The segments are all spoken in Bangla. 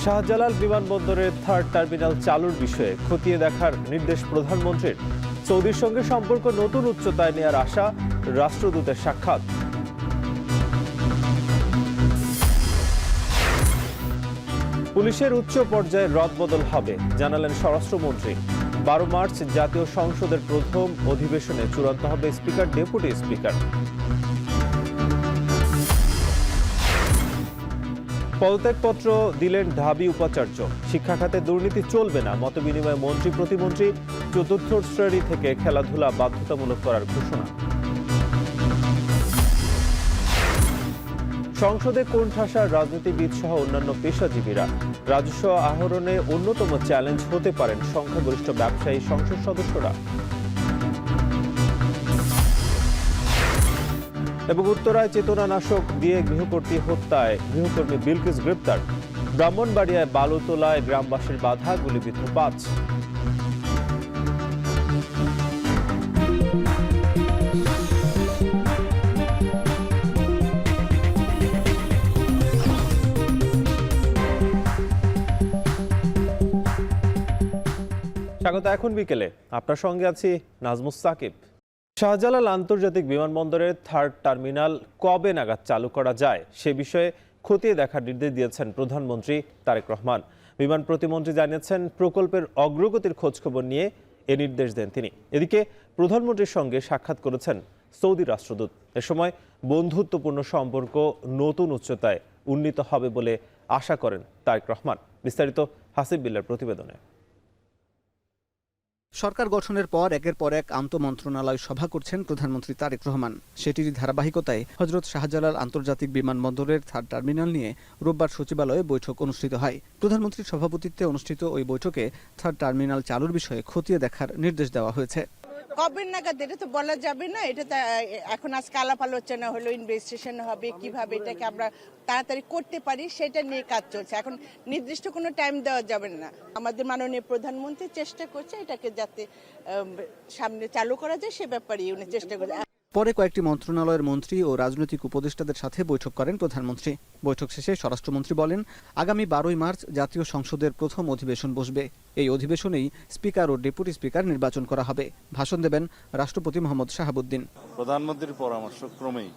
শাহজালাল বিমানবন্দরের থার্ড টার্মিনাল চালুর বিষয়ে খতিয়ে দেখার নির্দেশ প্রধানমন্ত্রীর। সৌদির সঙ্গে সম্পর্ক নতুন উচ্চতায় নেয়ার আশা, রাষ্ট্রদূতের সাক্ষাৎ। পুলিশের উচ্চ পর্যায়ে রদবদল হবে, জানালেন স্বরাষ্ট্রমন্ত্রী। 12 মার্চ জাতীয় সংসদের প্রথম অধিবেশনে চূড়ান্ত হবে স্পিকার, ডেপুটি স্পিকার। পদত্যাগপত্র দিলেন ঢাবি উপাচার্য। শিক্ষা খাতে দুর্নীতি চলবে না, মতবিনিময়ে মন্ত্রী প্রতিমন্ত্রী। চতুর্থ শ্রেণী থেকে খেলাধুলা বাধ্যতামূলক করার ঘোষণা। সংসদে কোণঠাসার রাজনীতিবিদ সহ অন্যান্য পেশাজীবীরা। রাজস্ব আহরণে অন্যতম চ্যালেঞ্জ হতে পারেন সংখ্যাগরিষ্ঠ ব্যবসায়ী সংসদ সদস্যরা। এবং উত্তরায় চেতনানাশক দিয়ে গৃহকর্ত্রী হত্যায় গৃহকর্মী বিলকিস গ্রেপ্তার। ব্রাহ্মণবাড়িয়ায় বালুতলায় গ্রামবাসীর বাধা, গুলিবিদ্ধ 5। স্বাগত এখন বিকেলে, আপনার সঙ্গে আছি নাজমুস সাকিব। শাহজালাল আন্তর্জাতিক বিমানবন্দরের থার্ড টার্মিনাল কবে নাগাদ চালু করা যায় সে বিষয়ে খতিয়ে দেখার নির্দেশ দিয়েছেন প্রধানমন্ত্রী তারেক রহমান। বিমান প্রতিমন্ত্রী জানিয়েছেন, প্রকল্পের অগ্রগতির খোঁজখবর নিয়ে এ নির্দেশ দেন তিনি। এদিকে প্রধানমন্ত্রীর সঙ্গে সাক্ষাৎ করেছেন সৌদি রাষ্ট্রদূত। এ সময় বন্ধুত্বপূর্ণ সম্পর্ক নতুন উচ্চতায় উন্নীত হবে বলে আশা করেন তারেক রহমান। বিস্তারিত হাসিব বিল্লার প্রতিবেদনে। সরকার গঠনের পর একের পর এক আন্তঃমন্ত্রণালয় সভা করছেন প্রধানমন্ত্রী তারেক রহমান। সেটিরই ধারাবাহিকতায় হযরত শাহজালাল আন্তর্জাতিক বিমানবন্দরের থার্ড টার্মিনাল নিয়ে রোববার সচিবালয়ে বৈঠক অনুষ্ঠিত হয়। প্রধানমন্ত্রীর সভাপতিত্বে অনুষ্ঠিত ওই বৈঠকে থার্ড টার্মিনাল চালুর বিষয়ে খতিয়ে দেখার নির্দেশ দেওয়া হয়েছে। কবে নাগাদ এটা তো বলা যাবে না, এটা এখন আজকে আলাপ আলোচনা হলো, ইনভেস্টিগেশন হবে, কিভাবে এটাকে আমরা তাড়াতাড়ি করতে পারি সেটা নিয়ে কাজ চলছে। এখন নির্দিষ্ট কোনো টাইম দেওয়া যাবে না। আমাদের মাননীয় প্রধানমন্ত্রী চেষ্টা করছে এটাকে যাতে সামনে চালু করা যায় সে ব্যাপারে উনি চেষ্টা করছে। পরে কয়েকটি মন্ত্রণালয়ের মন্ত্রী ও রাজনৈতিক উপদেষ্টাদের সাথে বৈঠক করেন প্রধানমন্ত্রী। বৈঠক শেষে স্বরাষ্ট্রমন্ত্রী বলেন, আগামী 12 মার্চ জাতীয় সংসদের প্রথম অধিবেশন বসবে। এই অধিবেশনেই স্পিকার ও ডেপুটি স্পিকার নির্বাচন করা হবে। ভাষণ দেবেন রাষ্ট্রপতি মোহাম্মদ শাহাবুদ্দিন। প্রধানমন্ত্রীর পরামর্শ ক্রমেই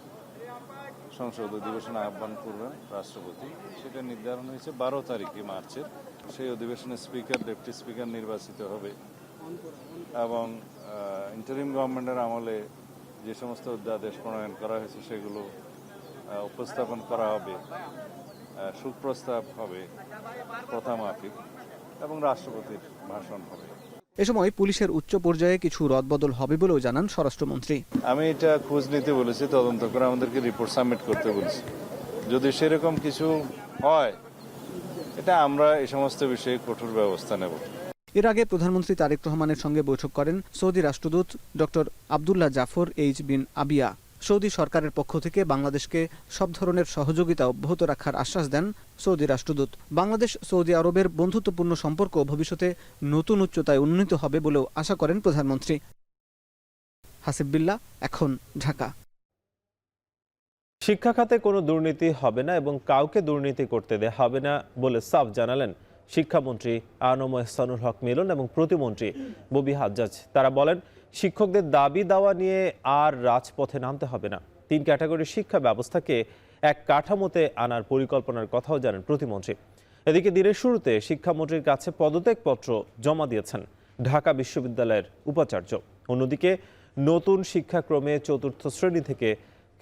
সংসদ অধিবেশন আহ্বান করবেন রাষ্ট্রপতি। সেটা নির্ধারণ হয়েছে 12 তারিখে মার্চের। সেই অধিবেশনে স্পিকার, ডেপুটি স্পিকার নির্বাচিত হবে এবং ইন্টারিম গভর্নমেন্টের আমলে যে সমস্ত অধ্যাদেশ প্রণয়ন করা হয়েছে সেগুলো উপস্থাপন করা হবে, সুপ্রস্তাব হবে প্রথা মাফিক এবং রাষ্ট্রপতির ভাষণ হবে। এ সময় পুলিশের উচ্চ পর্যায়ে কিছু রদবদল হবে বলেও জানান স্বরাষ্ট্রমন্ত্রী। আমি এটা খোঁজ নিতে বলেছি, তদন্ত করে আমাদেরকে রিপোর্ট সাবমিট করতে বলেছি। যদি সেরকম কিছু হয় এটা আমরা এই সমস্ত বিষয়ে কঠোর ব্যবস্থা নেব। এর আগে প্রধানমন্ত্রী তারেক রহমানের সঙ্গে বৈঠক করেন সৌদি রাষ্ট্রদূত ডক্টর আবদুল্লাহ জাফর এইচ বিন আবিয়া। সৌদি সরকারের পক্ষ থেকে বাংলাদেশকে সব ধরনের সহযোগিতা অব্যাহত রাখার আশ্বাস দেন সৌদি রাষ্ট্রদূত। বাংলাদেশ সৌদি আরবের বন্ধুত্বপূর্ণ সম্পর্ক ভবিষ্যতে নতুন উচ্চতায় উন্নীত হবে বলেও আশা করেন প্রধানমন্ত্রী। হাসিব বিল্লাহ, এখন ঢাকা। শিক্ষা খাতে কোনো দুর্নীতি হবে না এবং কাউকে দুর্নীতি করতে দেয়া হবে না বলে সাফ জানালেন শিক্ষামন্ত্রী আ.ন.ম এহসানুল হক মিলন এবং প্রতিমন্ত্রী ববি হাজ্জাজ। তারা বলেন, শিক্ষকদের দাবি দাওয়া নিয়ে আর রাজপথে নামতে হবে না। 3 ক্যাটাগরির শিক্ষা ব্যবস্থাকে এক কাঠামোতে আনার পরিকল্পনার কথাও জানান প্রতিমন্ত্রী। এদিকে দিনের শুরুতে শিক্ষামন্ত্রীর কাছে পদত্যাগপত্র জমা দিয়েছেন ঢাকা বিশ্ববিদ্যালয়ের উপাচার্য। অন্যদিকে নতুন শিক্ষাক্রমে চতুর্থ শ্রেণী থেকে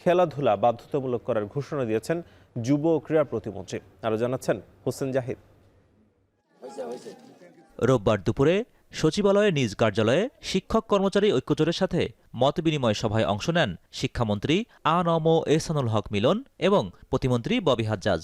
খেলাধুলা বাধ্যতামূলক করার ঘোষণা দিয়েছেন যুব ও ক্রীড়া প্রতিমন্ত্রী। আরও জানাচ্ছেন হোসেন জাহিদ। রোববার দুপুরে সচিবালয়ে নিজ কার্যালয়ে শিক্ষক কর্মচারী ঐক্যজোটের সাথে মতবিনিময় সভায় অংশ নেন শিক্ষামন্ত্রী আ.ন.ম এহসানুল হক মিলন এবং প্রতিমন্ত্রী ববি হাজ্জাজ।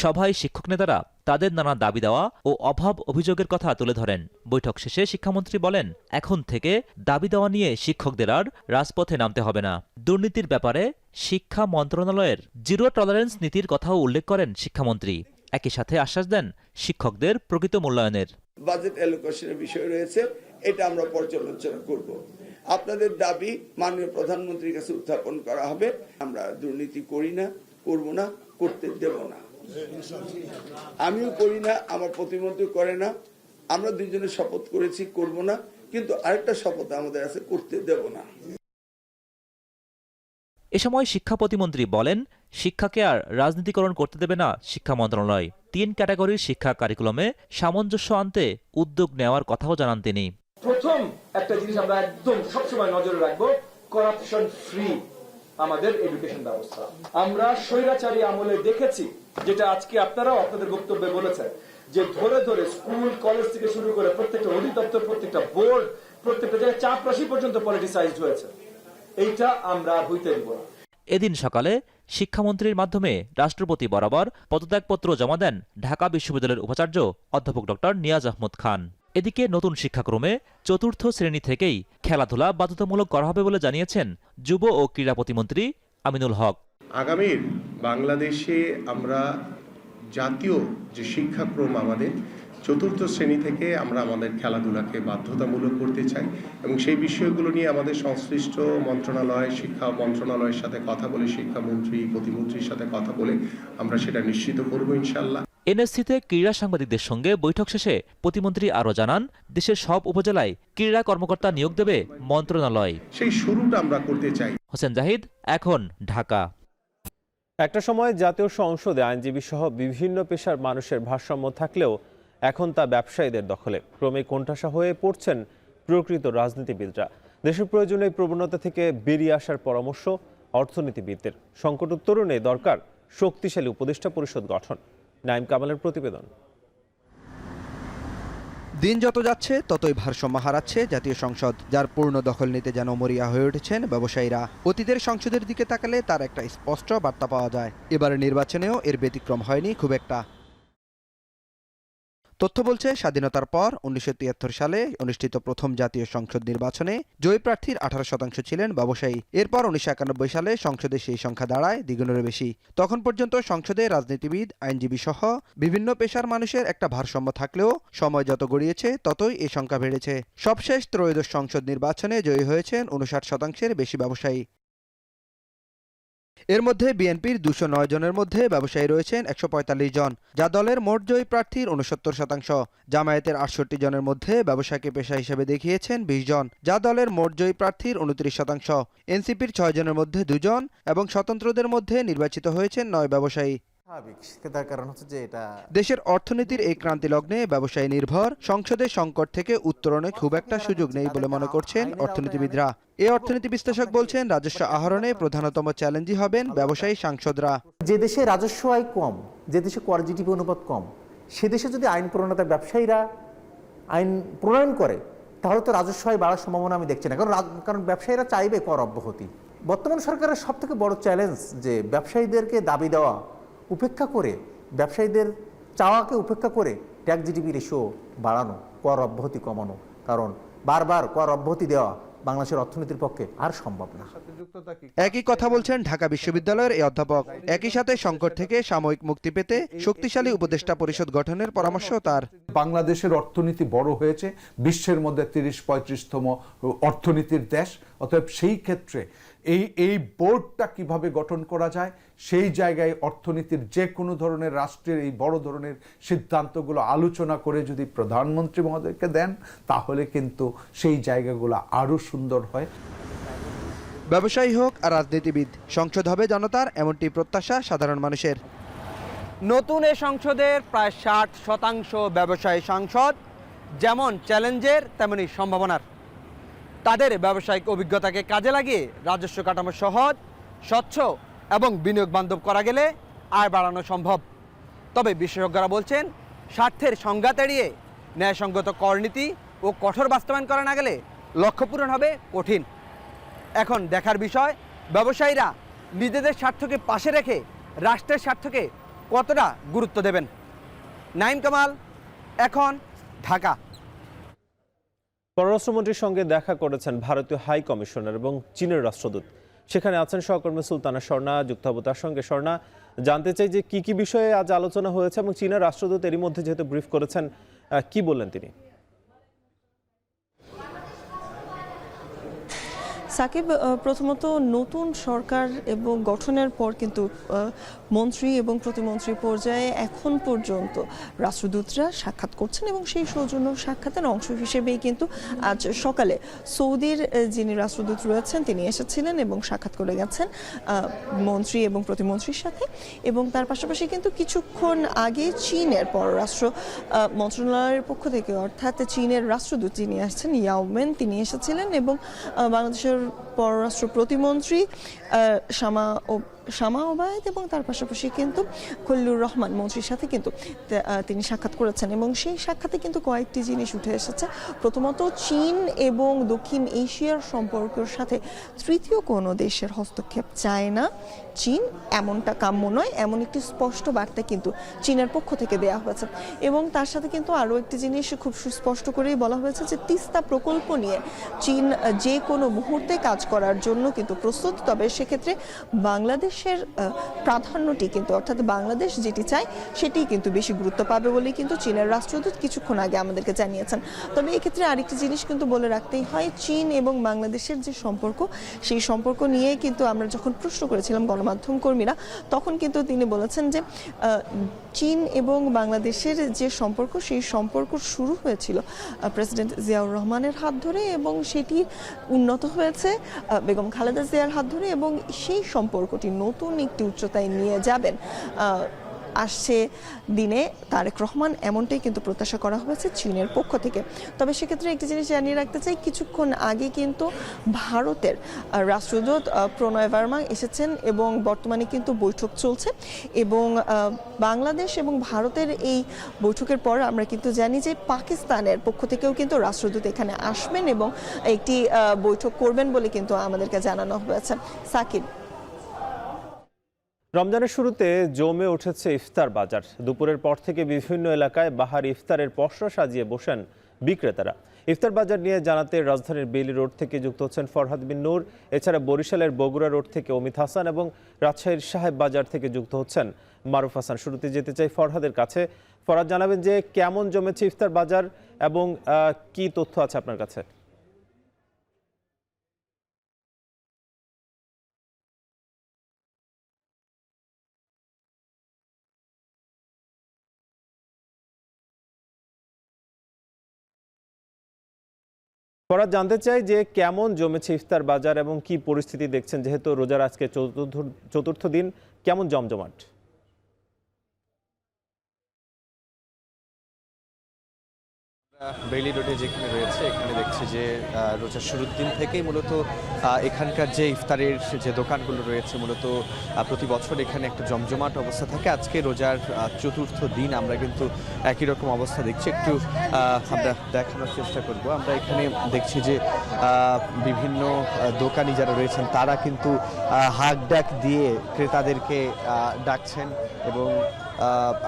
সভায় শিক্ষক নেতারা তাদের নানা দাবি দেওয়া ও অভাব অভিযোগের কথা তুলে ধরেন। বৈঠক শেষে শিক্ষামন্ত্রী বলেন, এখন থেকে দাবি দেওয়া নিয়ে শিক্ষকদের আর রাজপথে নামতে হবে না। দুর্নীতির ব্যাপারে শিক্ষা মন্ত্রণালয়ের জিরো টলারেন্স নীতির কথাও উল্লেখ করেন শিক্ষামন্ত্রী। একই সাথে আশ্বাস দেন শিক্ষকদের প্রকৃত মূল্যায়নের। বাজেট অ্যালোকেশনের বিষয় রয়েছে, এটা আমরা পর্যালোচনা করব। আপনাদের দাবি মাননীয় প্রধানমন্ত্রীর কাছে উত্থাপন করা হবে। আমরা দুর্নীতি করি না, করব না, করতে দেব না। আমিও করি না, আমার প্রতিমন্ত্রী করে না। আমরা দুইজনে শপথ করেছি করব না, কিন্তু আরেকটা শপথ আমাদের আছে, করতে দেব না। এ সময় শিক্ষা প্রতিমন্ত্রী বলেন, শিক্ষাকে আর রাজনীতিকরণ করতে দেবে না শিক্ষা মন্ত্রণালয়। 3 ক্যাটাগরির শিক্ষা কারিকুলামে সামঞ্জস্য আনতে উদ্যোগ নেওয়ার কথাও জানান তিনি। প্রথম একটা জিনিস আমরা একদম সবসময় নজরে রাখবো, করাপশন ফ্রি আমাদের এডুকেশন ব্যবস্থা। আমরা স্বৈরাচারী আমলে দেখেছি, যেটা আজকে আপনারাও আপনাদের বক্তব্যে বলেছেন, যে ধরে ধরে স্কুল কলেজ থেকে শুরু করে প্রত্যেকটা অধিদপ্তর, প্রত্যেকটা বোর্ড, প্রত্যেকটা জায়গায় চাপরাশি পর্যন্ত পলিটিসাইজড হয়েছে। এইটা আমরা আর হইতে দিব না। এদিন সকালে শিক্ষামন্ত্রীর মাধ্যমে রাষ্ট্রপতি বরাবর পদত্যাগপত্র জমা দেন ঢাকা বিশ্ববিদ্যালয়ের উপাচার্য অধ্যাপক ডক্টর নিয়াজ আহমদ খান। এদিকে নতুন শিক্ষাক্রমে 4র্থ শ্রেণী থেকেই খেলাধুলা বাধ্যতামূলক করা হবে বলে জানিয়েছেন যুব ও ক্রীড়া প্রতিমন্ত্রী আমিনুল হক। আগামীর বাংলাদেশে আমরা জাতীয় যে শিক্ষাক্রম আমাদের 4র্থ শ্রেণী থেকে আমরা আমাদের খেলাধুলাকে বাধ্যতামূলক করতে চাই, এবং সেই বিষয়গুলো নিয়ে আমাদের সংশ্লিষ্ট মন্ত্রণালয়, শিক্ষা মন্ত্রণালয়ের সাথে কথা বলে, শিক্ষামন্ত্রী প্রতিমন্ত্রীর সাথে কথা বলে আমরা সেটা নিশ্চিত করব ইনশাআল্লাহ। এনএসসিতে ক্রীড়া সাংবাদিকদের সঙ্গে বৈঠক শেষে প্রতিমন্ত্রী আরও জানান, দেশের সব উপজেলায় ক্রীড়া কর্মকর্তা নিয়োগ দেবে মন্ত্রণালয়। সেই শুরুটা আমরা করতে চাই। হোসেন জাহিদ, এখন ঢাকা। একটা সময় জাতীয় সংসদে আইনজীবী সহ বিভিন্ন পেশার মানুষের ভারসাম্য থাকলেও এখন তা ব্যবসায়ীদের দখলে। ক্রমে কোণঠাসা হয়ে পড়ছেন প্রকৃত রাজনীতিবিদরা। দেশের প্রয়োজনে এই প্রবণতা থেকে বেরিয়ে আসার পরামর্শ অর্থনীতিবিদদের। সংকট উত্তরণে দরকার শক্তিশালী উপদেষ্টা পরিষদ গঠন। নাইম কামালের প্রতিবেদন। দিন যত যাচ্ছে ততই ভারসাম্য হারাচ্ছে জাতীয় সংসদ, যার পূর্ণ দখল নিতে যেন মরিয়া হয়ে উঠেছেন ব্যবসায়ীরা। অতীতের সংসদের দিকে তাকালে তার একটা স্পষ্ট বার্তা পাওয়া যায়। এবারের নির্বাচনেও এর ব্যতিক্রম হয়নি খুব একটা। তথ্য বলছে, স্বাধীনতার পর 1973 সালে অনুষ্ঠিত প্রথম জাতীয় সংসদ নির্বাচনে জয়ী প্রার্থীর 18% ছিলেন ব্যবসায়ী। এরপর 1991 সালে সংসদে সেই সংখ্যা দাঁড়ায় দ্বিগুণেরও বেশি। তখন পর্যন্ত সংসদে রাজনীতিবিদ, আইনজীবী সহ বিভিন্ন পেশার মানুষের একটা ভারসাম্য থাকলেও সময় যত গড়িয়েছে ততই এই সংখ্যা বেড়েছে। সবশেষ ত্রয়োদশ সংসদ নির্বাচনে জয়ী হয়েছেন 59%-এর বেশি ব্যবসায়ী। এর মধ্যে বিএনপির 209 জনের মধ্যে ব্যবসায়ী রয়েছেন 145 জন, যা দলের মোট জয়ী প্রার্থীর 69%। জামায়াতের 68 জনের মধ্যে ব্যবসায়কে পেশা হিসেবে দেখিয়েছেন 20 জন, যা দলের মোট জয়ী প্রার্থীর 29%। এনসিপির 6 জনের মধ্যে 2 জন এবং স্বতন্ত্রদের মধ্যে নির্বাচিত হয়েছেন 9 ব্যবসায়ী। দেশের অর্থনীতির এই ক্রান্তি লগ্নে ব্যবসায়ী নির্ভর সংসদের সংকট থেকে উত্তরণে খুব একটা সুযোগ নেই বলে মনে করছেন অর্থনীতিবিদরা। এই অর্থনীতি বিশ্লেষক বলছেন, রাজস্ব আহরণে প্রধানতম চ্যালেঞ্জই হবেন ব্যবসায়ী সাংসদরা। যে দেশে রাজস্ব আয় কম, যে দেশে কর জিডিপি অনুপাত কম, সে দেশে যদি আইন প্রণেতা ব্যবসায়ীরা আইন প্রণয়ন করে, তাহলে তো রাজস্ব আয় বাড়ার সম্ভাবনা আমি দেখছি না। কারণ ব্যবসায়ীরা চাইবে কর অব্যাহতি। বর্তমান সরকারের সব থেকে বড় চ্যালেঞ্জ যে ব্যবসায়ীদেরকে দাবি দেওয়া উপেক্ষা করে, ব্যবসায়ীদের চাওয়াকে উপেক্ষা করে ট্যাক্স জিডিপি রেশিও বাড়ানো, কর অব্যাহতি কমানো। কারণ বারবার কর অব্যাহতি দেওয়া বাংলাদেশের অর্থনীতির পক্ষে আর সম্ভব না। একই কথা বলছেন ঢাকা বিশ্ববিদ্যালয়ের এই অধ্যাপক। একই সাথে সংকট থেকে সাময়িক মুক্তি পেতে শক্তিশালী উপদেষ্টা পরিষদ গঠনের পরামর্শ তার। বাংলাদেশের অর্থনীতি বড় হয়েছে, বিশ্বের মধ্যে 30-35তম অর্থনীতির দেশ। অতএব সেই ক্ষেত্রে এই বোর্ডটা কিভাবে গঠন করা যায়, সেই জায়গায় অর্থনীতির যে কোনো ধরনের রাষ্ট্রের এই বড় ধরনের সিদ্ধান্তগুলো আলোচনা করে যদি প্রধানমন্ত্রী মহোদয়কে দেন, তাহলে কিন্তু সেই জায়গাগুলো আরও সুন্দর হয়। ব্যবসায়ী হোক আর রাজনীতিবিদ, সংসদ হবে জনতার, এমনটি প্রত্যাশা সাধারণ মানুষের। নতুন এ সংসদের প্রায় 60% ব্যবসায়ী সাংসদ, যেমন চ্যালেঞ্জের তেমনি সম্ভাবনার। তাদের ব্যবসায়িক অভিজ্ঞতাকে কাজে লাগিয়ে রাজস্ব কাঠামো সহজ, স্বচ্ছ এবং বিনিয়োগ বান্ধব করা গেলে আয় বাড়ানো সম্ভব। তবে বিশেষজ্ঞরা বলছেন, স্বার্থের সংঘাত এড়িয়ে ন্যায়সঙ্গত করনীতি ও কঠোর বাস্তবায়ন করা না গেলে লক্ষ্য পূরণ হবে কঠিন। এখন দেখার বিষয়, ব্যবসায়ীরা নিজেদের স্বার্থকে পাশে রেখে রাষ্ট্রের স্বার্থকে কতটা গুরুত্ব দেবেন। নাইম কামাল, এখন, ঢাকা। পররাষ্ট্রমন্ত্রীর সঙ্গে দেখা করেছেন ভারতীয় হাই কমিশনার এবং চীনের রাষ্ট্রদূত। সেখানে আছেন সহকর্মী সুলতানা স্বর্ণা, যুক্ত হব তার সঙ্গে। স্বর্ণা, জানতে চাই যে কি কি বিষয়ে আজ আলোচনা হয়েছে এবং চীনের রাষ্ট্রদূত এরই মধ্যে যেহেতু ব্রিফ করেছেন, কি বললেন তিনি? সাকিব, প্রথমত নতুন সরকার এবং গঠনের পর কিন্তু মন্ত্রী এবং প্রতিমন্ত্রী পর্যায়ে এখন পর্যন্ত রাষ্ট্রদূতরা সাক্ষাৎ করছেন এবং সেই সৌজন্য সাক্ষাতের অংশ হিসেবেই কিন্তু আজ সকালে সৌদির যিনি রাষ্ট্রদূত রয়েছেন তিনি এসেছিলেন এবং সাক্ষাৎ করে গেছেন মন্ত্রী এবং প্রতিমন্ত্রীর সাথে। এবং তার পাশাপাশি কিন্তু কিছুক্ষণ আগে চীনের পররাষ্ট্র মন্ত্রণালয়ের পক্ষ থেকে, অর্থাৎ চীনের রাষ্ট্রদূত যিনি আসছেন ইয়াওমেন, তিনি এসেছিলেন এবং বাংলাদেশের পররাষ্ট্র প্রতিমন্ত্রী শামা ওবায়েদ এবং তার পাশাপাশি কিন্তু খলিলুর রহমান মন্ত্রীর সাথে কিন্তু তিনি সাক্ষাৎ করেছেন। এবং সেই সাক্ষাতে কিন্তু কয়েকটি জিনিস উঠে এসেছে। প্রথমত, চীন এবং দক্ষিণ এশিয়ার সম্পর্কের সাথে তৃতীয় কোনো দেশের হস্তক্ষেপ চায় না চীন, এমনটা কাম্য নয়, এমন একটি স্পষ্ট বার্তা কিন্তু চীনের পক্ষ থেকে দেওয়া হয়েছে। এবং তার সাথে কিন্তু আরও একটি জিনিস খুব সুস্পষ্ট করেই বলা হয়েছে যে তিস্তা প্রকল্প নিয়ে চীন যে কোনো মুহূর্তে কাজ করার জন্য কিন্তু প্রস্তুত, তবে সেক্ষেত্রে বাংলাদেশের প্রাধান্যটি কিন্তু, অর্থাৎ বাংলাদেশ যেটি চায় সেটি কিন্তু বেশি গুরুত্ব পাবে বলে কিন্তু চীনের রাষ্ট্রদূত কিছুক্ষণ আগে আমাদেরকে জানিয়েছেন। তবে এক্ষেত্রে আরেকটি জিনিস কিন্তু বলে রাখতেই হয়, চীন এবং বাংলাদেশের যে সম্পর্ক, সেই সম্পর্ক নিয়ে কিন্তু আমরা যখন প্রশ্ন করেছিলাম গণমাধ্যম কর্মীরা, তখন কিন্তু তিনি বলেছেন যে চীন এবং বাংলাদেশের যে সম্পর্ক, সেই সম্পর্ক শুরু হয়েছিল প্রেসিডেন্ট জিয়াউর রহমানের হাত ধরে এবং সেটি উন্নত হয়েছে বেগম খালেদা জিয়ার হাত ধরে এবং সেই সম্পর্কটি নতুন একটি উচ্চতায় নিয়ে যাবেন আসছে দিনে তারেক রহমান, এমনটাই কিন্তু প্রত্যাশা করা হয়েছে চীনের পক্ষ থেকে। তবে সেক্ষেত্রে একটি জিনিস জানিয়ে রাখতে চাই, কিছুক্ষণ আগে কিন্তু ভারতের রাষ্ট্রদূত প্রণয় ভার্মা এসেছেন এবং বর্তমানে কিন্তু বৈঠক চলছে। এবং বাংলাদেশ এবং ভারতের এই বৈঠকের পর আমরা কিন্তু জানি যে পাকিস্তানের পক্ষ থেকেও কিন্তু রাষ্ট্রদূত এখানে আসবেন এবং একটি বৈঠক করবেন বলে কিন্তু আমাদেরকে জানানো হয়েছে। সাকিব, রমজানের শুরুতে জমে উঠেছে ইফতার বাজার। দুপুরের পর থেকে বিভিন্ন এলাকায় বাহার ইফতারের পসরা সাজিয়ে বসেন বিক্রেতারা। ইফতার বাজার নিয়ে জানাতে রাজধানীর বেইলি রোড থেকে যুক্ত হচ্ছেন ফরহাদ বিন নূর, এছাড়া বরিশালের বগুড়া রোড থেকে অমিত হাসান এবং রাজশাহীর সাহেব বাজার থেকে যুক্ত হচ্ছেন মারুফ হাসান। শুরুতে যেতে চাই ফরহাদের কাছে। ফরহাদ, জানাবেন যে কেমন জমেছে ইফতার বাজার এবং কি তথ্য আছে আপনার কাছে? ফরহাদ, জানতে চাই যে কেমন জমেছে ইফতার বাজার এবং কি পরিস্থিতি দেখছেন, যেহেতু রোজার আজকে চতুর্থ দিন, কেমন জমজমাট? বেইলি রোডে যেখানে রয়েছে, এখানে দেখছি যে রোজার শুরুর দিন থেকেই মূলত এখানকার যে ইফতারের যে দোকানগুলো রয়েছে, মূলত প্রতি বছর এখানে একটা জমজমাট অবস্থা থাকে। আজকে রোজার চতুর্থ দিন আমরা কিন্তু একই রকম অবস্থা দেখছি। একটু আমরা দেখানোর চেষ্টা করব। আমরা এখানে দেখছি যে বিভিন্ন দোকানি যারা রয়েছেন তারা কিন্তু হাক ডাক দিয়ে ক্রেতাদেরকে ডাকছেন এবং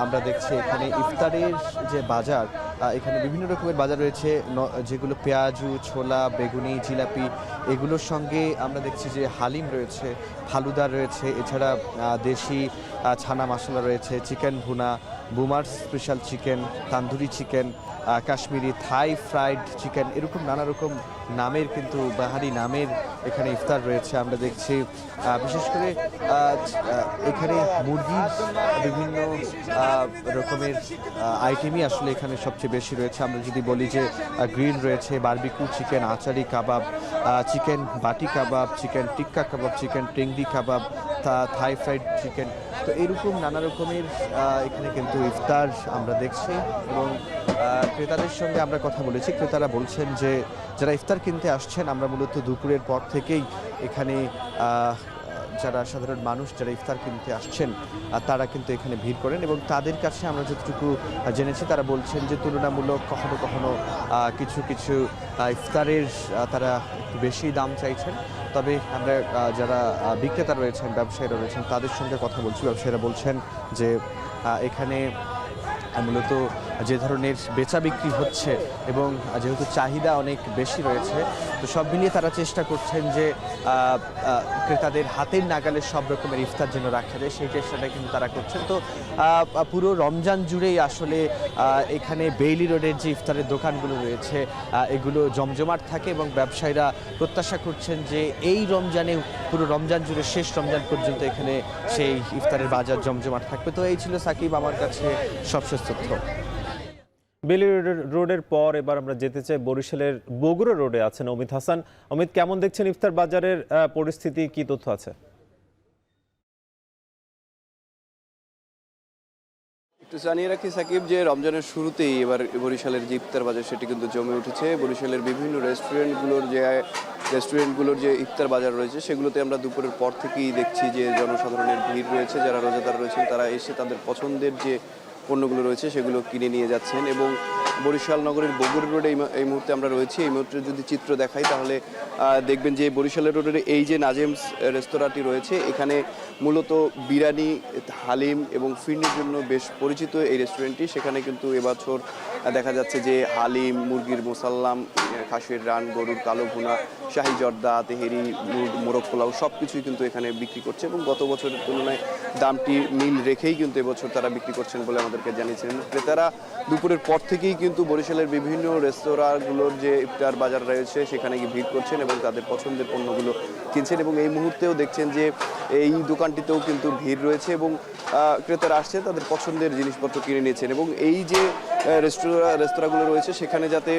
আমরা দেখছি এখানে ইফতারের যে বাজার, এখানে বিভিন্ন রকমের বাজার রয়েছে, যেগুলো পেঁয়াজু, ছোলা, বেগুনি, জিলাপি, এগুলোর সঙ্গে আমরা দেখছি যে হালিম রয়েছে, ফালুদা রয়েছে, এছাড়া দেশি ছানা মশলা রয়েছে, চিকেন ভুনা, বুমার special chicken, tandoori chicken, Kashmiri থাই ফ্রাইড চিকেন, এরকম নানা রকম নামের কিন্তু বাহারি নামের এখানে ইফতার রয়েছে। আমরা দেখছি বিশেষ করে এখানে মুরগির বিভিন্ন রকমের আইটেমই আসলে এখানে সবচেয়ে বেশি রয়েছে। আমরা যদি বলি যে গ্রিল রয়েছে, বারবিকিউ চিকেন, আচারি কাবাব, চিকেন বাটি কাবাব, চিকেন টিক্কা কাবাব, চিকেন টেংরি কাবাব, থাই ফ্রাইড চিকেন, তো এরকম নানা রকমের এখানে কিন্তু ইফতার আমরা দেখছি। এবং ক্রেতাদের সঙ্গে আমরা কথা বলেছি, ক্রেতারা বলছেন যে যারা ইফতার কিনতে আসছেন, আমরা মূলত দুপুরের পর থেকেই এখানে যারা সাধারণ মানুষ যারা ইফতার কিনতে আসছেন তারা কিন্তু এখানে ভিড় করেন এবং তাদের কাছে আমরা যতটুকু জেনেছি তারা বলছেন যে তুলনামূলক কখনো কখনো কিছু কিছু ইফতারের তারা একটু বেশি দাম চাইছেন। তবে আমরা যারা বিক্রেতা রয়েছেন, ব্যবসায়ীরা রয়েছেন, তাদের সঙ্গে কথা বলছি। ব্যবসায়ীরা বলছেন যে এখানে মূলত যে ধরনের বেচা বিক্রি হচ্ছে এবং যেহেতু চাহিদা অনেক বেশি রয়েছে, তো সব মিলিয়ে তারা চেষ্টা করছেন যে ক্রেতাদের হাতের নাগালে সব রকমের ইফতার যেন রাখা যায়, সেই চেষ্টাটা কিন্তু তারা করছেন। তো পুরো রমজান জুড়েই আসলে এখানে বেইলি রোডের যে ইফতারের দোকানগুলো রয়েছে এগুলো জমজমাট থাকে এবং ব্যবসায়ীরা প্রত্যাশা করছেন যে এই রমজানে পুরো রমজান জুড়ে শেষ রমজান পর্যন্ত এখানে সেই ইফতারের বাজার জমজমাট থাকবে। তো এই ছিল সাকিব আমার কাছে সবশেষ তথ্য। বেইলি রোডের পর এবার আমরা যেতে চাই বরিশালের বগুড়া রোডে আছেন অমিত হাসান। অমিত, কেমন দেখছেন ইফতার বাজারের পরিস্থিতি, কি তথ্য আছে? একটু জানিয়ে রাখি সাকিব যে রমজানের শুরুতেই এবার বরিশালের যে ইফতার বাজার সেটি কিন্তু জমে উঠেছে। বরিশালের বিভিন্ন রেস্টুরেন্টগুলোর যে ইফতার বাজার রয়েছে সেগুলোতে আমরা দুপুরের পর থেকেই দেখছি যে জনসাধারণের ভিড় রয়েছে, যারা রোজাদার রয়েছেন তারা এসে তাদের পছন্দের যে পণ্যগুলো রয়েছে সেগুলো কিনে নিয়ে যাচ্ছেন। এবং বরিশাল নগরের বগুড়া রোডে এই মুহূর্তে আমরা রয়েছি। এই মুহূর্তে যদি চিত্র দেখাই তাহলে দেখবেন যে বরিশালের রোডের এই যে নাজেমস রেস্তোরাঁটি রয়েছে, এখানে মূলত বিরিয়ানি, হালিম এবং ফিরনির জন্য বেশ পরিচিত এই রেস্টুরেন্টটি। সেখানে কিন্তু এবছর দেখা যাচ্ছে যে হালিম, মুরগির মোসাল্লাম, খাসির রান, গরুর কালো ভুনা, শাহি জর্দা, তেহেরি, মোরগ পোলাও সব কিছুই কিন্তু এখানে বিক্রি করছে এবং গত বছরের তুলনায় দামটি মিল রেখেই কিন্তু এবছর তারা বিক্রি করছেন বলে আমাদেরকে জানিয়েছিলেন। ক্রেতারা দুপুরের পর থেকেই কিন্তু বরিশালের বিভিন্ন রেস্তোরাঁগুলোর যে ইফতার বাজার রয়েছে সেখানে গিয়ে ভিড় করছেন এবং তাদের পছন্দের পণ্যগুলো কিনছেন। এবং এই মুহূর্তেও দেখছেন যে এই দোকানটিতেও কিন্তু ভিড় রয়েছে এবং ক্রেতারা আসছে তাদের পছন্দের জিনিসপত্র কিনে নিয়েছেন। এবং এই যে রেস্তোরাঁগুলো রয়েছে সেখানে যাতে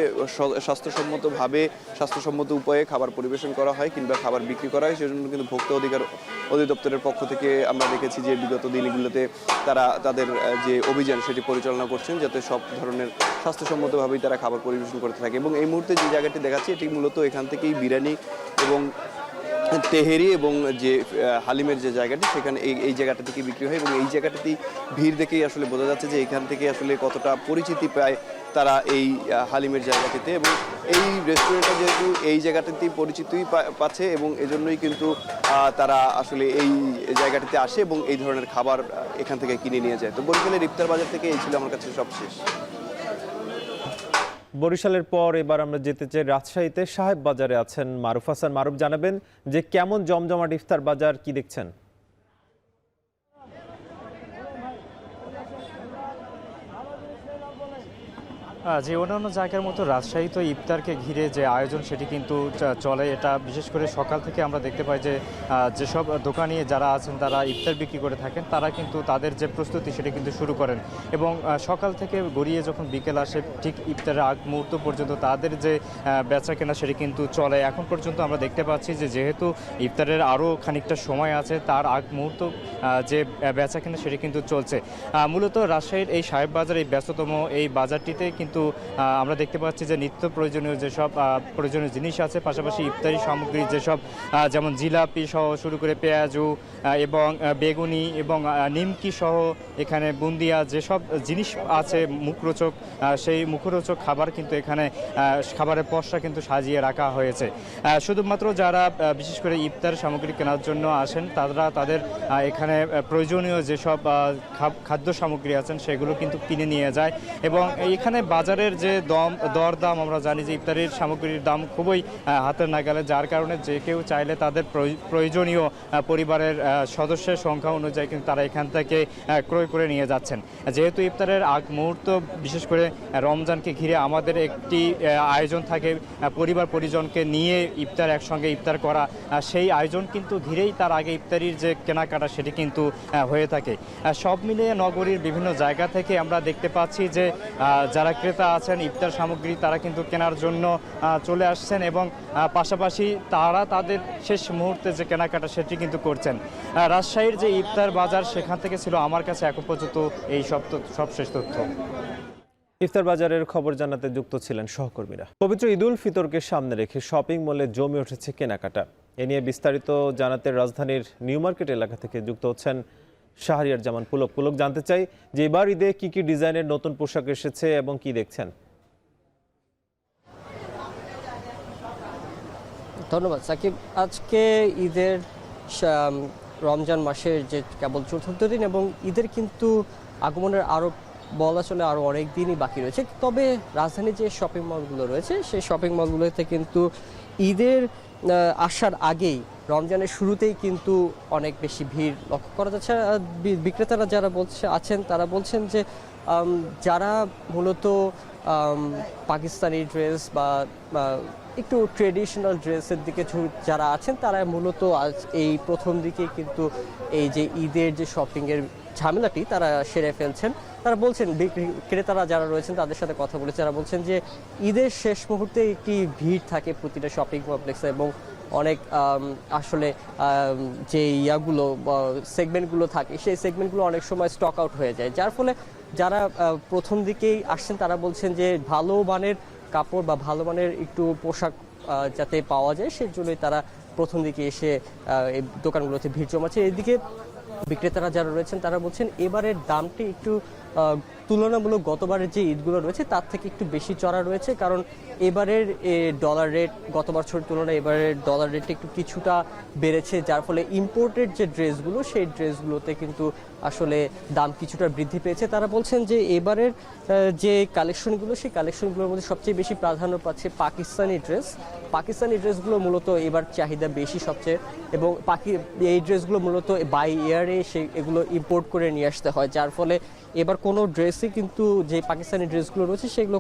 স্বাস্থ্যসম্মত উপায়ে খাবার পরিবেশন করা হয় কিংবা খাবার বিক্রি করা হয় সেজন্য কিন্তু ভোক্তা অধিকার অধিদপ্তরের পক্ষ থেকে আমরা দেখেছি যে বিগত দিনগুলোতে তারা তাদের যে অভিযান সেটি পরিচালনা করছেন যাতে সব ধরনের স্বাস্থ্যসম্মতভাবেই তারা খাবার পরিবেশন করতে থাকে। এবং এই মুহূর্তে যে জায়গাটি দেখাচ্ছি এটি মূলত এখান থেকেই বিরিয়ানি এবং তেহেরি এবং যে হালিমের যে জায়গাটি সেখানে এই জায়গাটা থেকে বিক্রি হয় এবং এই জায়গাটাতেই ভিড় দেখেই আসলে বোঝা যাচ্ছে যে এখান থেকে আসলে কতটা পরিচিতি পায় তারা এই হালিমের জায়গাটিতে। এবং এই রেস্টুরেন্টটা যেহেতু এই জায়গাটিতেই পরিচিতই পাচ্ছে এবং এজন্যই কিন্তু তারা আসলে এই জায়গাটিতে আসে এবং এই ধরনের খাবার এখান থেকে কিনে নিয়ে যায়। তো বরিশালের ইফতার বাজার থেকে এই ছিল আমার কাছে সবশেষ। বরিশালের পর এবার আমরা যেতে চাই রাজশাহীতে সাহেব বাজারে আছেন মারুফ হাসান। মারুফ, জানাবেন যে কেমন জমজমাট ইফতার বাজার, কি দেখছেন? যে অন্যান্য জায়গার মতো রাজশাহী তো ইফতারকে ঘিরে যে আয়োজন সেটি কিন্তু চলে। এটা বিশেষ করে সকাল থেকে আমরা দেখতে পাই যে যেসব দোকানি যারা আছেন তারা ইফতার বিক্রি করে থাকেন তারা কিন্তু তাদের যে প্রস্তুতি সেটি কিন্তু শুরু করেন এবং সকাল থেকে গড়িয়ে যখন বিকেল আসে ঠিক ইফতারের আগ মুহূর্ত পর্যন্ত তাদের যে বেচা কেনা সেটি কিন্তু চলে। এখন পর্যন্ত আমরা দেখতে পাচ্ছি যে যেহেতু ইফতারের আরও খানিকটা সময় আছে তার আগ মুহূর্ত যে বেচা কেনা সেটি কিন্তু চলছে। মূলত রাজশাহীর এই সাহেব বাজার, এই ব্যস্ততম এই বাজারটিতে কিন্তু আমরা দেখতে পাচ্ছি যে নিত্য প্রয়োজনীয় যেসব প্রয়োজনীয় জিনিস আছে, পাশাপাশি ইফতারি সামগ্রী যেসব যেমন জিলাপি সহ শুরু করে পেঁয়াজু এবং বেগুনি এবং নিমকি সহ এখানে বুন্দিয়া যেসব জিনিস আছে মুখরোচক, সেই মুখরোচক খাবার কিন্তু এখানে খাবারের পসরা কিন্তু সাজিয়ে রাখা হয়েছে। শুধুমাত্র যারা বিশেষ করে ইফতার সামগ্রী কেনার জন্য আসেন তারা তাদের এখানে প্রয়োজনীয় যেসব খাদ্য সামগ্রী আছেন সেগুলো কিন্তু কিনে নিয়ে যায় এবং এখানে বাজারের যে দরদাম আমরা জানি যে ইফতারির সামগ্রীর দাম খুবই হাতের নাগালে, যার কারণে যে কেউ চাইলে তাদের প্রয়োজনীয় পরিবারের সদস্যের সংখ্যা অনুযায়ী কিন্তু তারা এখান থেকে ক্রয় করে নিয়ে যাচ্ছেন। যেহেতু ইফতারের আগ মুহূর্ত বিশেষ করে রমজানকে ঘিরে আমাদের একটি আয়োজন থাকে পরিবার পরিজনকে নিয়ে ইফতার একসঙ্গে ইফতার করা, সেই আয়োজন কিন্তু ঘিরেই তার আগে ইফতারির যে কেনাকাটা সেটি কিন্তু হয়ে থাকে। সব মিলিয়ে নগরীর বিভিন্ন জায়গা থেকে আমরা দেখতে পাচ্ছি যে যারা ক্রেতা আছেন ইফতার সামগ্রী তারা কিন্তু কেনার জন্য চলে আসছেন এবং পাশাপাশি তারা তাদের শেষ মুহূর্তে যে কেনাকাটা সেটি কিন্তু করছেন। রাজশাহীর যে ইফতার বাজার সেখান থেকে ছিল আমার কাছে এখন পর্যন্ত এই সবশেষ তথ্য। ইফতার বাজারের খবর জানাতে যুক্ত ছিলেন সহকর্মীরা। পবিত্র ঈদুল ফিতরকে সামনে রেখে শপিং মলে জমে উঠেছে কেনাকাটা। এ নিয়ে বিস্তারিত জানাতে রাজধানীর নিউ মার্কেট এলাকা থেকে যুক্ত হচ্ছেন শাহরিয়ার জামান পুলক। পুলক, জানতে চাই যে এবার ঈদে কি কি ডিজাইনের নতুন পোশাক এসেছে এবং কি দেখছেন? ধন্যবাদ সাকিব। আজকে ঈদের রমজান মাসের যে কেবল চতুর্থ দিন এবং ঈদের কিন্তু আগমনের আরও বলা চলে আরও অনেক দিনই বাকি রয়েছে। তবে রাজধানীর যে শপিং মলগুলো রয়েছে সেই শপিং মলগুলোতে কিন্তু ঈদের আসার আগেই রমজানের শুরুতেই কিন্তু অনেক বেশি ভিড় লক্ষ্য করা যাচ্ছে। বিক্রেতারা যারা আছেন তারা বলছেন যে যারা মূলত পাকিস্তানি ড্রেস বা একটু ট্রেডিশনাল ড্রেসের দিকে যারা আছেন তারা মূলত আজ এই প্রথম দিকে কিন্তু এই যে ঈদের যে শপিংয়ের ঝামেলাটি তারা সেরে ফেলছেন। তারা বলছেন, ক্রেতারা যারা রয়েছেন তাদের সাথে কথা বলেছে, তারা বলছেন যে ঈদের শেষ মুহূর্তে একটি ভিড় থাকে প্রতিটা শপিং কমপ্লেক্সে এবং অনেক আসলে যে সেগমেন্টগুলো থাকে সেই সেগমেন্টগুলো অনেক সময় স্টক আউট হয়ে যায়, যার ফলে যারা প্রথম দিকেই আসছেন তারা বলছেন যে ভালো মানের কাপড় বা ভালো মানের একটু পোশাক যাতে পাওয়া যায় সেই জন্যই তারা প্রথম দিকে এসে এই দোকানগুলোতে ভিড় জমাচ্ছে। এদিকে বিক্রেতারা যারা রয়েছেন তারা বলছেন এবারের দামটি একটু তুলনামূলক গতবারের যে ঈদগুলো রয়েছে তার থেকে একটু বেশি চড়া রয়েছে, কারণ এবারের ডলার রেট গত বছরের তুলনায় এবারের ডলার রেটটা একটু কিছুটা বেড়েছে, যার ফলে ইম্পোর্টেড যে ড্রেসগুলো সেই ড্রেসগুলোতে কিন্তু আসলে দাম কিছুটা বৃদ্ধি পেয়েছে। তারা বলছেন যে এবারের যে কালেকশনগুলো সেই কালেকশনগুলোর মধ্যে সবচেয়ে বেশি প্রাধান্য পাচ্ছে পাকিস্তানি ড্রেস। পাকিস্তানি ড্রেসগুলো মূলত এবার চাহিদা বেশি সবচেয়ে, এবং এই ড্রেসগুলো মূলত বাই ইয়ারে এগুলো ইম্পোর্ট করে নিয়ে আসতে হয়, যার ফলে এবার কোনো ড্রেসই কিন্তু যে পাকিস্তানি ড্রেসগুলো রয়েছে সেগুলো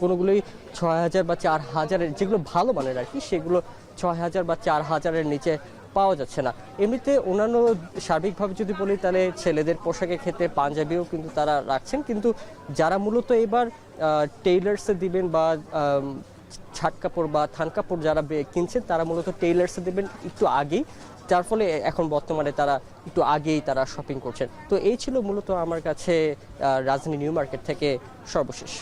কোনোগুলোই 6,000 বা 4,000-এর, যেগুলো ভালো মানের আর কি, সেগুলো 6,000 বা 4,000-এর নিচে পাওয়া যাচ্ছে না। এমনিতে অন্যান্য সার্বিকভাবে যদি বলি তাহলে ছেলেদের পোশাকের ক্ষেত্রে পাঞ্জাবিও কিন্তু তারা রাখছেন, কিন্তু যারা মূলত এবার টেইলার্সে দিবেন বা ছাট কাপড় বা থান কাপড় যারা কিনছেন তারা মূলত টেইলার্সে দেবেন একটু আগেই, যার ফলে এখন বর্তমানে তারা একটু আগেই তারা শপিং করছেন। তো এই ছিল মূলত আমার কাছে রাজধানী নিউ মার্কেট থেকে সর্বশেষ।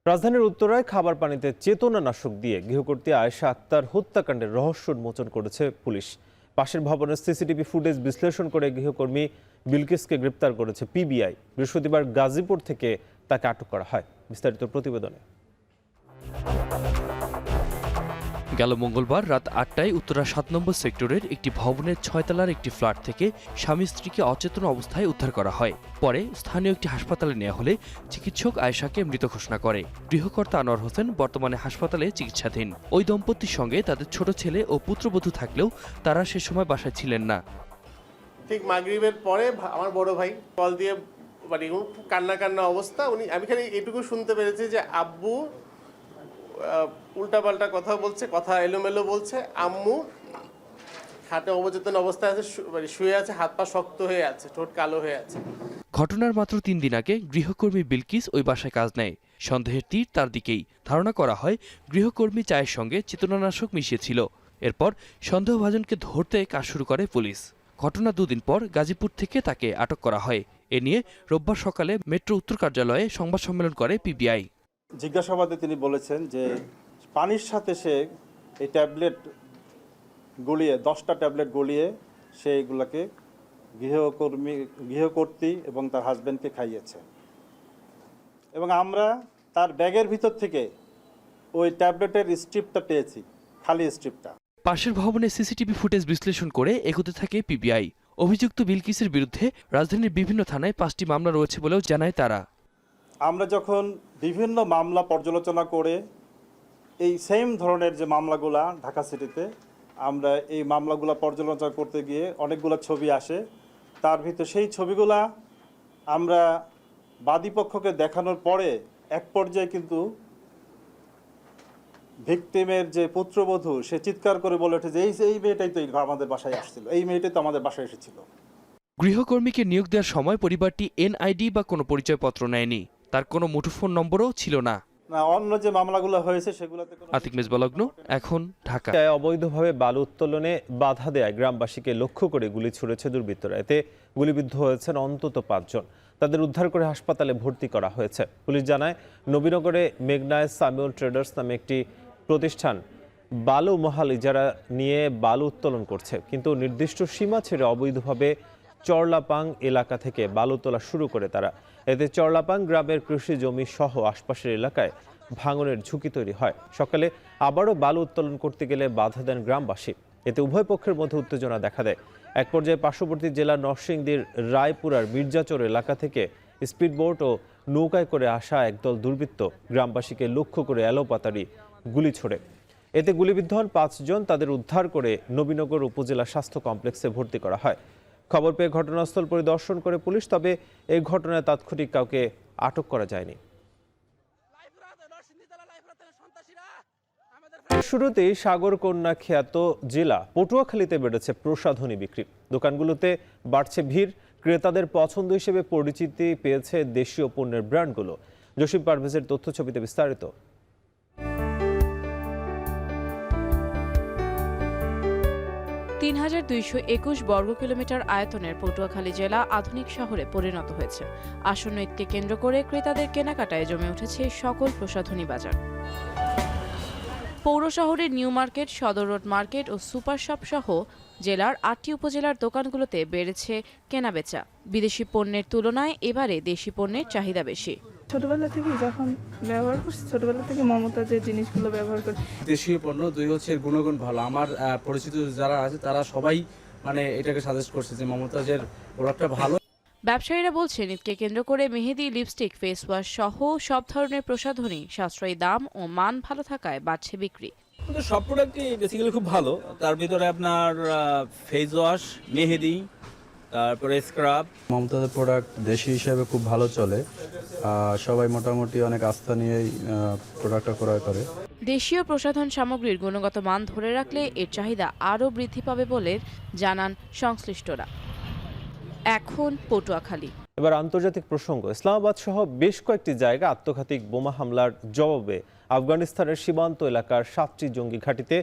রাজধানীর উত্তরায় খাবার পানিতে চেতনানাশক দিয়ে গৃহকর্ত্রী আয়েশা আক্তার হত্যাকাণ্ডের রহস্য উন্মোচন করেছে পুলিশ। পাশের ভবনের সিসিটিভি ফুটেজ বিশ্লেষণ করে গৃহকর্মী বিলকিসকে গ্রেপ্তার করেছে পিবিআই। বৃহস্পতিবার গাজীপুর থেকে তাকে আটক করা হয়। বিস্তারিত প্রতিবেদনে। গেল মঙ্গলবার রাত ৮টায় উত্তরা ৭ নম্বর সেক্টরের একটি ভবনের ৬ তলার একটি ফ্ল্যাট থেকে স্বামী স্ত্রীকে অচেতন অবস্থায় উদ্ধার করা হয়। পরে স্থানীয় একটি হাসপাতালে নেওয়া হলে চিকিৎসক আয়েশাকে মৃত ঘোষণা করে। গৃহকর্তা আনোয়ার হোসেন বর্তমানে হাসপাতালে চিকিৎসাধীন। ওই দম্পতির সঙ্গে তাদের ছোট ছেলে ও পুত্রবধূ থাকলেও তারা সে সময় বাসায় ছিলেন না। ঠিক মাগরিবের পরে আমার বড় ভাই কল দিয়ে মানে কান্না অবস্থা, আমি খালি এটুকু শুনতে পেরেছি যে আব্বু উল্টাপাল্টা কথা বলছে, কথা এলোমেলো বলছে, আম্মু খাটে অবচেতন অবস্থায় আছে, শুয়ে আছে, হাত পা শক্ত হয়ে আছে, ঠোঁট কালো হয়ে আছে। ঘটনার মাত্র ৩ দিন আগে গৃহকর্মী বিলকিস ওই বাসায় কাজ নেয়। সন্দেহের তীর তার দিকেই। ধারণা করা হয় গৃহকর্মী চায়ের সঙ্গে চেতনানাশক মিশিয়েছিল। এরপর সন্দেহভাজনকে ধরতে কাজ শুরু করে পুলিশ। ঘটনা 2 দিন পর গাজীপুর থেকে তাকে আটক করা হয়। এ নিয়ে রোববার সকালে মেট্রো উত্তর কার্যালয়ে সংবাদ সম্মেলন করে পিবিআই। জিজ্ঞাসাবাদে তিনি বলেছেন যে পানির সাথে সে এই ট্যাবলেট গলিয়ে 10টা ট্যাবলেট গলিয়ে সে এগুলাকে গৃহকর্ত্রী এবং তার হাজব্যান্ডকে খাইয়েছে, এবং আমরা তার ব্যাগের ভিতর থেকে ওই ট্যাবলেটের স্ট্রিপটা পেয়েছি, খালি স্ট্রিপটা। পাশের ভবনে সিসিটিভি ফুটেজ বিশ্লেষণ করে এগোতে থাকে পিবিআই। অভিযুক্ত বিলকিসের বিরুদ্ধে রাজধানীর বিভিন্ন থানায় 5টি মামলা রয়েছে বলেও জানায় তারা। আমরা যখন বিভিন্ন মামলা পর্যালোচনা করে এই সেম ধরনের যে মামলাগুলা ঢাকা সিটিতে, আমরা এই মামলাগুলা পর্যালোচনা করতে গিয়ে অনেকগুলো ছবি আসে। তার ভিতরে সেই ছবিগুলা আমরা বাদীপক্ষকে দেখানোর পরে এক পর্যায়ে কিন্তু ভিকটিমের যে পুত্রবধূ সে চিৎকার করে বলে ওঠে যে এই মেয়েটাই তো আমাদের বাসায় আসছিল, এই মেয়েটাই তো আমাদের বাসায় এসেছিল। গৃহকর্মীকে নিয়োগ দেওয়ার সময় পরিবারটি এনআইডি বা কোনো পরিচয়পত্র নেয়নি। তার কোনো মুঠোফোন নম্বরও ছিল না। অন্য যে মামলাগুলো হয়েছে সেগুলোতে আতিক মেজবালগ্ন, এখন ঢাকা। অবৈধভাবে বালু উত্তোলনে বাধা দেয় গ্রামবাসীকে লক্ষ্য করে গুলি ছুড়েছে দুর্বৃত্তরা। এতে গুলিবিদ্ধ হয়েছেন অন্তত 5 জন। তাদের উদ্ধার করে হাসপাতালে ভর্তি করা হয়েছে। পুলিশ জানায় নবীনগরে মেঘনায় সামিউল ট্রেডার্স নামে একটি প্রতিষ্ঠান বালু মহাল ইজারা নিয়ে বালু উত্তোলন করছে, কিন্তু নির্দিষ্ট সীমা ছেড়ে অবৈধভাবে চরলাপাং এলাকা থেকে বালু তোলা শুরু করে তারা। এতে চরলাপাং গ্রামের কৃষি জমি সহ আশপাশের এলাকায় ভাঙনের ঝুঁকি তৈরি হয়। সকালে আবারও বালু উত্তোলন করতে গেলে বাধা দেন গ্রামবাসী। এতে উভয় পক্ষের মধ্যে উত্তেজনা দেখা দেয়। এক পর্যায়ে পার্শ্ববর্তী জেলার নরসিংদীর রায়পুরার মির্জাচর এলাকা থেকে স্পিডবোট ও নৌকায় করে আসা একদল দুর্বৃত্ত গ্রামবাসীকে লক্ষ্য করে এলোপাতাড়ি গুলি ছোড়ে। এতে গুলিবিদ্ধ হন 5 জন। তাদের উদ্ধার করে নবীনগর উপজেলা স্বাস্থ্য কমপ্লেক্সে ভর্তি করা হয়। খবর পেয়ে ঘটনাস্থল পরিদর্শন করে পুলিশ, তবে এই ঘটনায় তাৎক্ষণিক কাউকে আটক করা যায়নি। শুরুতেই সাগরকন্যা খ্যাত জেলা পটুয়াখালীতে বেড়েছে প্রসাধনী বিক্রি। দোকানগুলোতে বাড়ছে ভিড়। ক্রেতাদের পছন্দ হিসেবে পরিচিতি পেয়েছে দেশীয় পণ্যের ব্র্যান্ডগুলো। জসিম পারভেজের তথ্য ছবিতে বিস্তারিত। তিন ৩,২২১ বর্গ কিলোমিটার আয়তনের পটুয়াখালী জেলা আধুনিক শহরে পরিণত হয়েছে। আসন্ন ঈদকে কেন্দ্র করে ক্রেতাদের কেনাকাটায় জমে উঠেছে সকল প্রসাধনী বাজার। পৌর শহরের নিউ মার্কেট, সদর রোড মার্কেট ও সুপার শপ সহ জেলার ৮টি উপজেলার দোকানগুলোতে বেড়েছে কেনাবেচা। বিদেশি পণ্যের তুলনায় এবারে দেশি পণ্যের চাহিদা বেশি। ছোটবেলা থেকে যখন ব্যবহার করছি, ছোটবেলা থেকে মমতাজের জিনিসগুলো ব্যবহার করি। দেশীয় পণ্য দুই হচ্ছে গুণগুণ ভালো। আমার পরিচিত যারা আছে তারা সবাই এটাকে সাজেস্ট করছে যে মমতাজের প্রোডাক্টটা ভালো। ব্যবসায়ীরা বলছেন ঈদকে কেন্দ্র করে মেহেদি, লিপস্টিক, ফেস ওয়াশ সহ সব ধরনের প্রসাধনী সাশ্রয়ী দাম ও মান ভালো থাকায় বাড়ছে বিক্রি। সব প্রোডাক্টই বেসিক্যালি খুব ভালো। তার ভিতরে আপনার ফেস ওয়াশ, মেহেদি, তারপরে স্ক্রাব। মমতাজের প্রোডাক্ট দেশি হিসেবে খুব ভালো চলে। সবাই মোটামুটি অনেক আস্থা নিয়েই প্রোডাক্টটা ক্রয় করে। দেশীয় প্রসাধন সামগ্রীর গুণগত মান ধরে রাখলে এর চাহিদা আরও বৃদ্ধি পাবে বলে জানান সংশ্লিষ্টরা। এখন পটুয়াখালী। এবার আন্তর্জাতিক প্রসঙ্গ। ইসলামাবাদ সহ বেশ কয়েকটি জায়গা আত্মঘাতী বোমা হামলার জবাবে আফগানিস্তানের সীমান্ত এলাকার 7টি জঙ্গি ঘাঁটিতে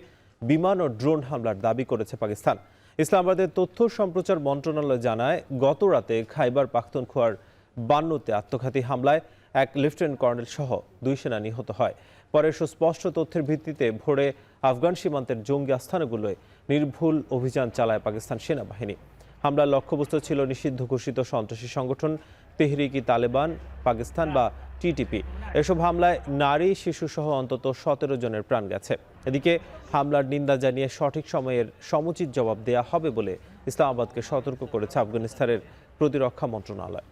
বিমান ও ড্রোন হামলার দাবি করেছে পাকিস্তান। ইসলামাবাদের তথ্য সম্প্রচার মন্ত্রণালয় জানায়, গত রাতে খাইবার পাখতুনখোয়ার 52তে আত্মঘাতী হামলায় এক লেফটেন্যান্ট কর্নেল সহ 2 সেনা নিহত হয়। পরে সুস্পষ্ট তথ্যের ভিত্তিতে ভোরে আফগান সীমান্তের জঙ্গি আস্থানগুলোয় নির্ভুল অভিযান চালায় পাকিস্তান সেনাবাহিনী। হামলার লক্ষ্যবস্তু ছিল নিষিদ্ধ ঘোষিত সন্ত্রাসী সংগঠন তেহরিক-ই-তালেবান পাকিস্তান বা টিটিপি। এসব হামলায় নারী, শিশু সহ অন্তত 17 জনের প্রাণ গেছে। এদিকে হামলার নিন্দা জানিয়ে সঠিক সময়ের সমুচিত জবাব দেয়া হবে বলে ইসলামাবাদকে সতর্ক করেছে আফগানিস্তানের প্রতিরক্ষা মন্ত্রণালয়।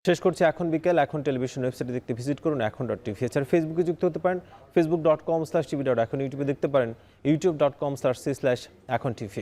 শেষ করছি এখন বিকেল। এখন টেলিভিশন ওয়েবসাইটে দেখতে ভিজিট করুন এখন.টিভি। এছাড়া ফেসবুকে যুক্ত হতে পারেন facebook.com/tv.এখন। ইউটিউবে দেখতে পারেন youtube.com/c/এখন TV।